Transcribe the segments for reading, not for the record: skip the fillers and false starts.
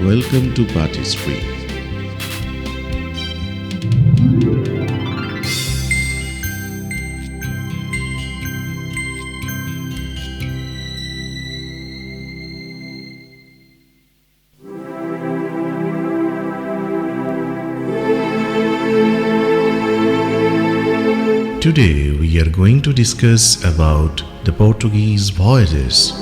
Welcome to PAATH History. Today we are going to discuss about the Portuguese voyages.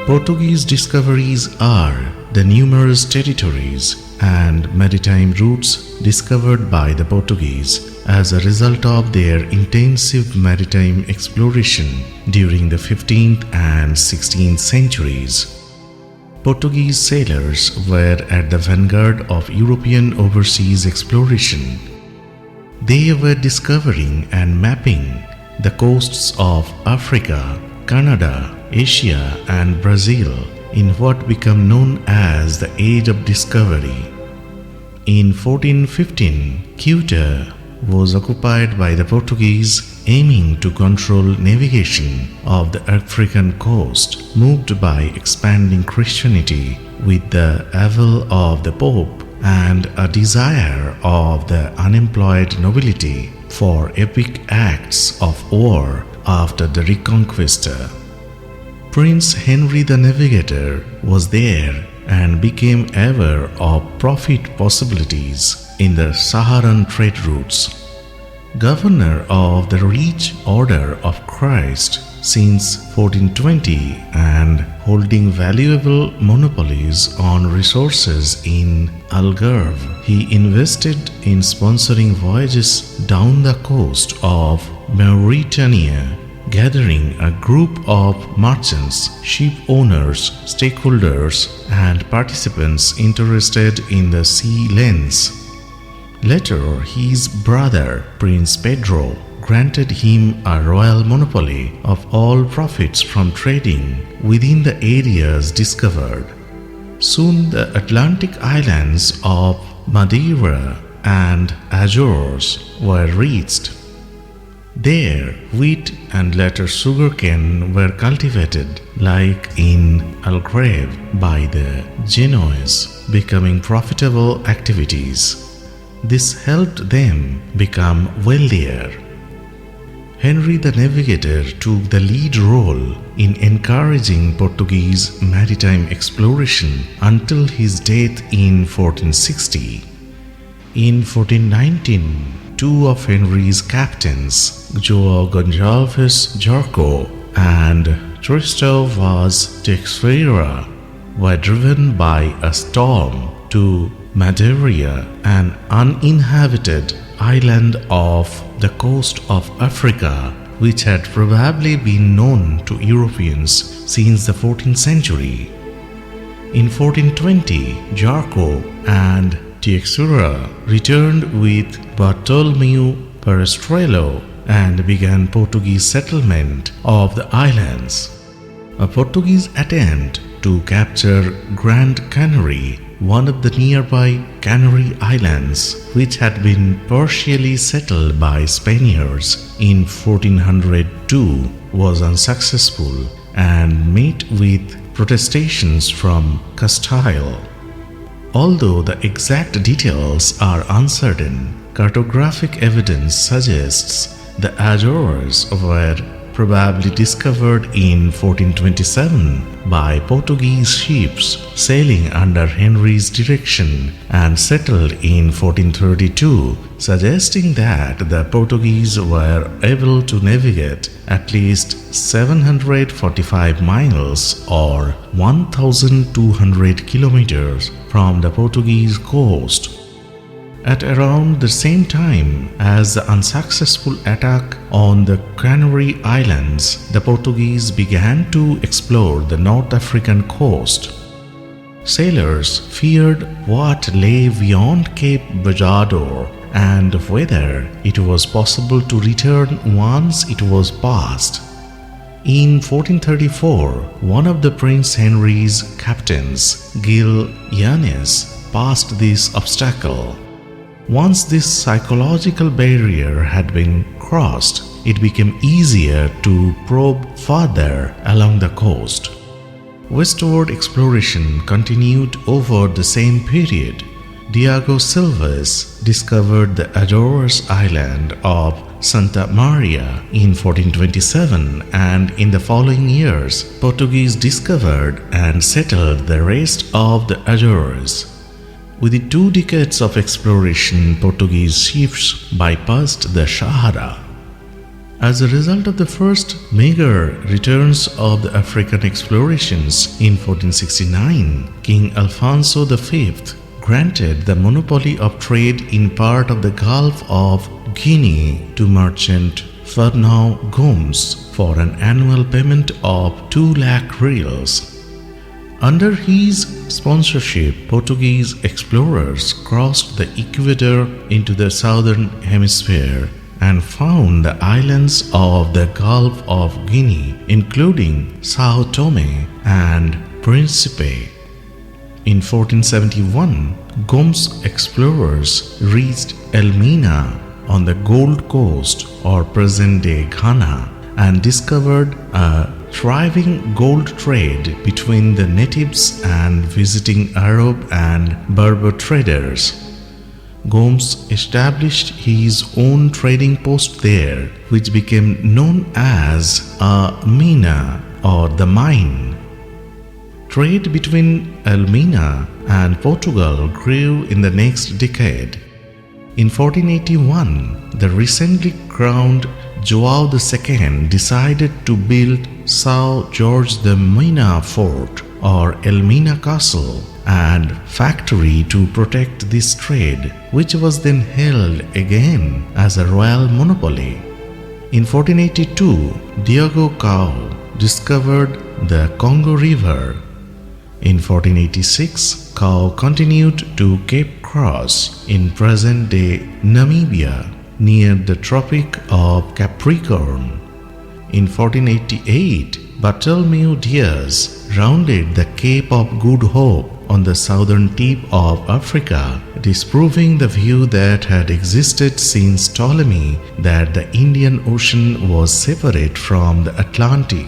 Portuguese discoveries are the numerous territories and maritime routes discovered by the Portuguese as a result of their intensive maritime exploration during the 15th and 16th centuries. Portuguese sailors were at the vanguard of European overseas exploration. They were discovering and mapping the coasts of Africa, Canada, Asia and Brazil in what became known as the Age of Discovery. In 1415, Ceuta was occupied by the Portuguese, aiming to control navigation of the African coast, moved by expanding Christianity with the avil of the Pope and a desire of the unemployed nobility for epic acts of war after the Reconquista. Prince Henry the Navigator was there and became aware of profit possibilities in the Saharan trade routes. Governor of the Rich Order of Christ since 1420 and holding valuable monopolies on resources in Algarve, he invested in sponsoring voyages down the coast of Mauritania, gathering a group of merchants, ship owners, stakeholders, and participants interested in the sea lanes. Later, his brother, Prince Pedro, granted him a royal monopoly of all profits from trading within the areas discovered. Soon the Atlantic islands of Madeira and Azores were reached. There, wheat and later sugarcane were cultivated, like in Algarve, by the Genoese, becoming profitable activities. This helped them become wealthier. Henry the Navigator took the lead role in encouraging Portuguese maritime exploration until his death in 1460. In 1419, two of Henry's captains, João Gonçalves Jarco and Tristão Vaz Teixeira, were driven by a storm to Madeira, an uninhabited island off the coast of Africa, which had probably been known to Europeans since the 14th century. In 1420, Jarco and Teixeira returned with Bartolomeu Perestrello and began Portuguese settlement of the islands. A Portuguese attempt to capture Grand Canary, one of the nearby Canary Islands, which had been partially settled by Spaniards in 1402, was unsuccessful and met with protestations from Castile. Although the exact details are uncertain, cartographic evidence suggests the Azores were probably discovered in 1427 by Portuguese ships sailing under Henry's direction and settled in 1432, suggesting that the Portuguese were able to navigate at least 745 miles or 1,200 kilometers from the Portuguese coast. At around the same time as the unsuccessful attack on the Canary Islands, the Portuguese began to explore the North African coast. Sailors feared what lay beyond Cape Bojador and whether it was possible to return once it was passed. In 1434, one of the Prince Henry's captains, Gil Yanes, passed this obstacle. Once this psychological barrier had been crossed, it became easier to probe further along the coast. westward exploration continued over the same period. Diego Silvas discovered the Azores island of Santa Maria in 1427, and in the following years, Portuguese discovered and settled the rest of the Azores. Within 2 decades of exploration, Portuguese ships bypassed the Sahara. As a result of the first meager returns of the African explorations in 1469, King Alfonso V granted the monopoly of trade in part of the Gulf of Guinea to merchant Fernão Gomes for an annual payment of 2 lakh reals. Under his sponsorship, Portuguese explorers crossed the equator into the southern hemisphere and found the islands of the Gulf of Guinea, including São Tomé and Príncipe. In 1471, Gomes explorers reached Elmina on the Gold Coast or present-day Ghana and discovered a thriving gold trade between the natives and visiting Arab and Berber traders. Gomes established his own trading post there, which became known as a mina or the mine. Trade between Elmina and Portugal grew in the next decade. In 1481, the recently crowned João II decided to build São Jorge de Mina Fort or Elmina Castle and factory to protect this trade, which was then held again as a royal monopoly. In 1482, Diego Cao discovered the Congo River. In 1486, Cao continued to Cape Cross in present-day Namibia near the Tropic of Capricorn. In 1488, Bartolomeu Diaz rounded the Cape of Good Hope on the southern tip of Africa, disproving the view that had existed since Ptolemy that the Indian Ocean was separate from the Atlantic.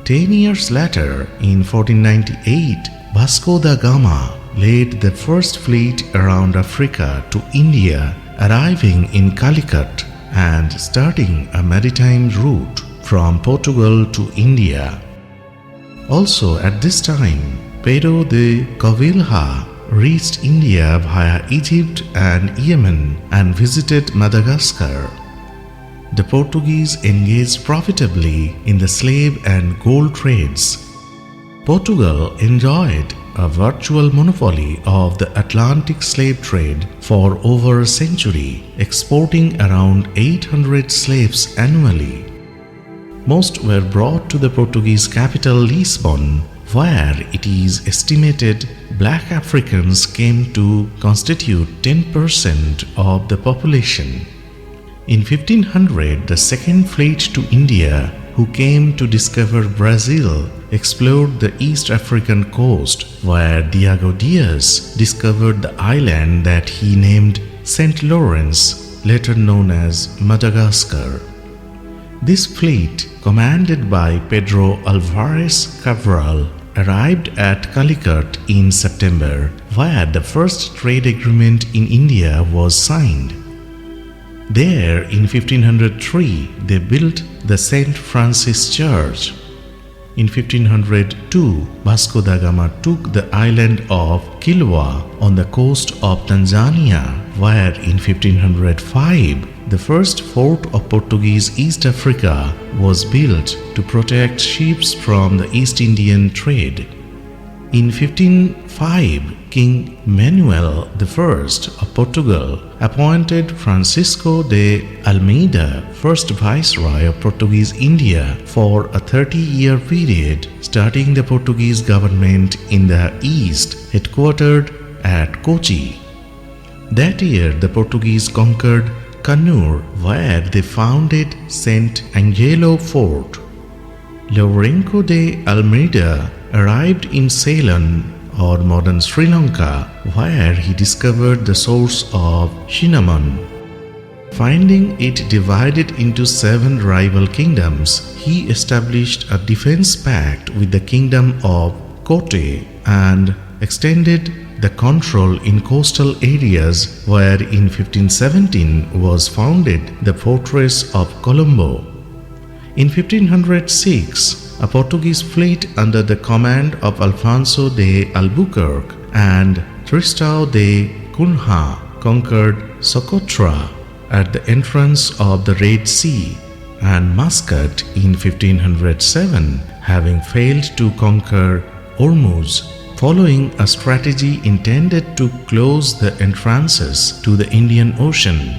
10 years later, in 1498, Vasco da Gama led the first fleet around Africa to India, arriving in Calicut and starting a maritime route from Portugal to India. Also at this time, Pedro de Covilhã reached India via Egypt and Yemen and visited Madagascar. The Portuguese engaged profitably in the slave and gold trades. Portugal enjoyed a virtual monopoly of the Atlantic slave trade for over a century, exporting around 800 slaves annually. Most were brought to the Portuguese capital Lisbon, where it is estimated black Africans came to constitute 10% of the population. In 1500, the second fleet to India, who came to discover Brazil, explored the East African coast, where Diego Diaz discovered the island that he named St. Lawrence, later known as Madagascar. This fleet, commanded by Pedro Alvarez Cabral, arrived at Calicut in September, where the first trade agreement in India was signed. There, in 1503, they built the St. Francis Church. In 1502, Vasco da Gama took the island of Kilwa on the coast of Tanzania, where in 1505, the first fort of Portuguese East Africa was built to protect ships from the East Indian trade. In 1505, King Manuel I of Portugal appointed Francisco de Almeida first Viceroy of Portuguese India for a 30-year period, starting the Portuguese government in the east, headquartered at Kochi. That year, the Portuguese conquered Kannur, where they founded St. Angelo Fort. Lourenço de Almeida arrived in Ceylon or modern Sri Lanka, where he discovered the source of cinnamon. Finding it divided into 7 rival kingdoms, he established a defense pact with the kingdom of Kotte and extended the control in coastal areas, where in 1517 was founded the fortress of Colombo. In 1506, a Portuguese fleet under the command of Alfonso de Albuquerque and Tristão de Cunha conquered Socotra at the entrance of the Red Sea, and Muscat in 1507, having failed to conquer Ormuz, following a strategy intended to close the entrances to the Indian Ocean.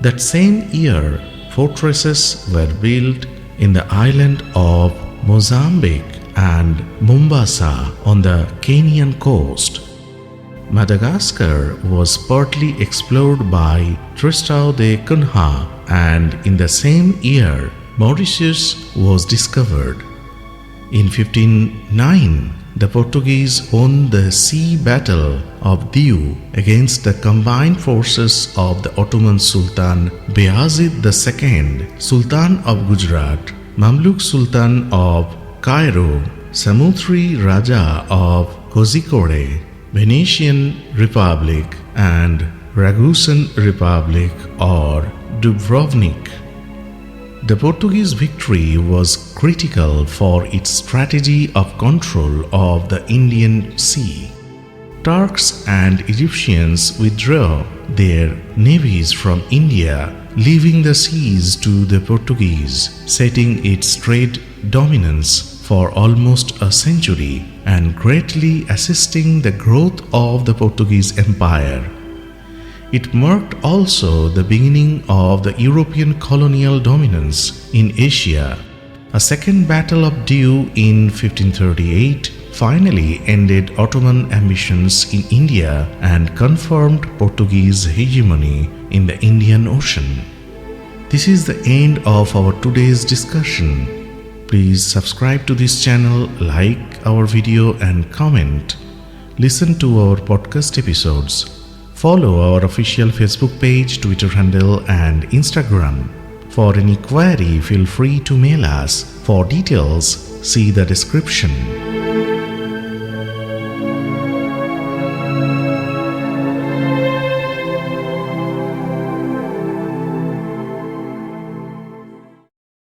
That same year, fortresses were built in the island of Mozambique and Mombasa on the Kenyan coast. Madagascar was partly explored by Tristão de Cunha, and in the same year, Mauritius was discovered. In 1509, the Portuguese won the Sea Battle of Diwa against the combined forces of the Ottoman Sultan Bayazid II, Sultan of Gujarat, Mamluk Sultan of Cairo, Samutri Raja of Kozhikode, Venetian Republic, and Ragusan Republic or Dubrovnik. The Portuguese victory was critical for its strategy of control of the Indian Sea. Turks and Egyptians withdrew their navies from India, leaving the seas to the Portuguese, setting its trade dominance for almost a century and greatly assisting the growth of the Portuguese Empire. It marked also the beginning of the European colonial dominance in Asia. A second Battle of Diwa in 1538 finally ended Ottoman ambitions in India and confirmed Portuguese hegemony in the Indian Ocean. This is the end of our today's discussion. Please subscribe to this channel, like our video and comment. Listen to our podcast episodes. Follow our official Facebook page, Twitter handle and Instagram. For any query, feel free to mail us. For details, see the description.